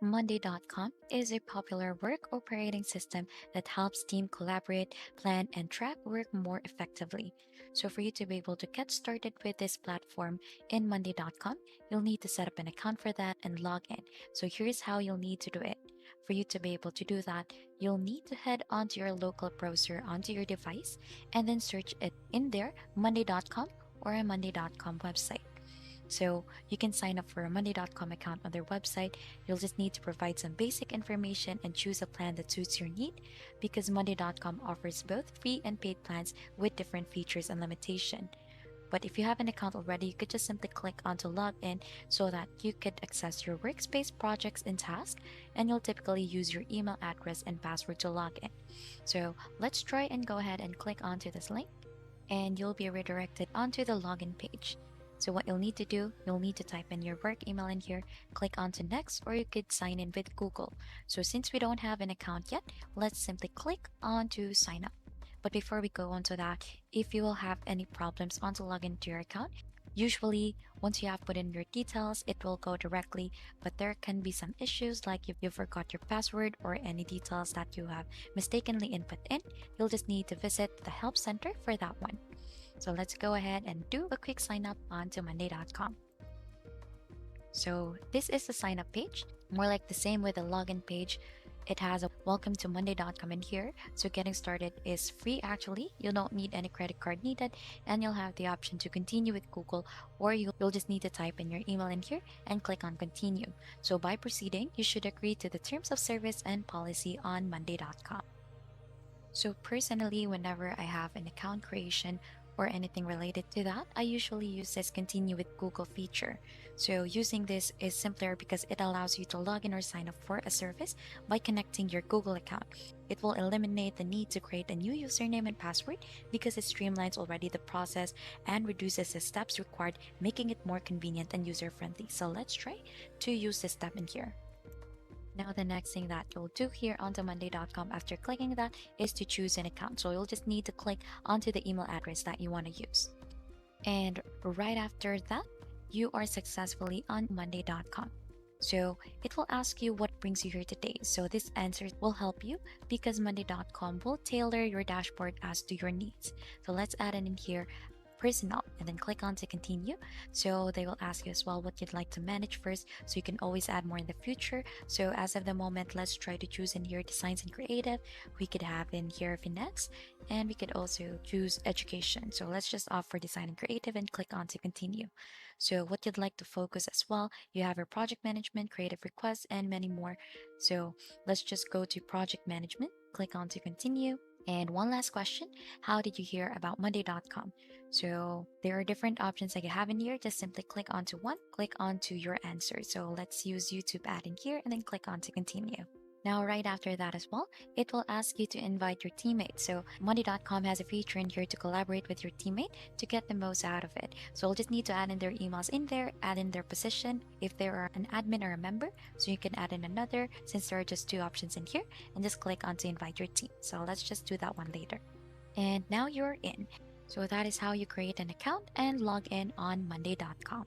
Monday.com is a popular work operating system that helps team collaborate, plan, and track work more effectively. So, for you to be able to get started with this platform in Monday.com, you'll need to set up an account for that and log in. So, here's how you'll need to do it. For you to be able to do that, you'll need to head onto your local browser onto your device and then search it in there, Monday.com or a Monday.com website. So you can sign up for a Monday.com account on their website. You'll just need to provide some basic information and choose a plan that suits your need because Monday.com offers both free and paid plans with different features and limitation. But if you have an account already, you could just simply click onto login so that you could access your workspace projects and tasks, and you'll typically use your email address and password to log in. So let's try and go ahead and click onto this link and you'll be redirected onto the login page. So what you'll need to do, you'll need to type in your work email in here, click on to next, or you could sign in with Google. So since we don't have an account yet, let's simply click on to sign up. But before we go on to that, if you will have any problems on to log into your account, usually once you have put in your details, it will go directly, but there can be some issues like if you forgot your password or any details that you have mistakenly input in, you'll just need to visit the help center for that one. So let's go ahead and do a quick sign up onto Monday.com. So this is the sign up page, more like the same with the login page. It has a welcome to Monday.com in here. So getting started is free actually. You don't need any credit card needed, and you'll have the option to continue with Google, or you'll just need to type in your email in here and click on continue. So by proceeding, you should agree to the terms of service and policy on Monday.com. So personally, whenever I have an account creation or anything related to that, I usually use this continue with Google feature. So using this is simpler because it allows you to log in or sign up for a service by connecting your Google account. It will eliminate the need to create a new username and password because it streamlines already the process and reduces the steps required, making it more convenient and user friendly. So let's try to use this step in here. Now, the next thing that you'll do here onto Monday.com after clicking that is to choose an account. So you'll just need to click onto the email address that you want to use. And right after that, you are successfully on Monday.com. So it will ask you what brings you here today. So this answer will help you because Monday.com will tailor your dashboard as to your needs. So let's add it in here, personal, and then click on to continue. So they will ask you as well what you'd like to manage first, so you can always add more in the future. So as of the moment, let's try to choose in here designs and creative. We could have in here finance, and we could also choose education. So let's just opt for design and creative and click on to continue. So what you'd like to focus as well, you have your project management, creative requests, and many more. So let's just go to project management, click on to continue. And one last question, how did you hear about Monday.com? So there are different options that you have in here. Just simply click onto one, click onto your answer. So let's use YouTube ad in here and then click on to continue. Now, right after that as well, it will ask you to invite your teammates. So Monday.com has a feature in here to collaborate with your teammate to get the most out of it. So you'll just need to add in their emails in there, add in their position, if they are an admin or a member. So you can add in another since there are just two options in here, and just click on to invite your team. So let's just do that one later. And now you're in. So that is how you create an account and log in on Monday.com.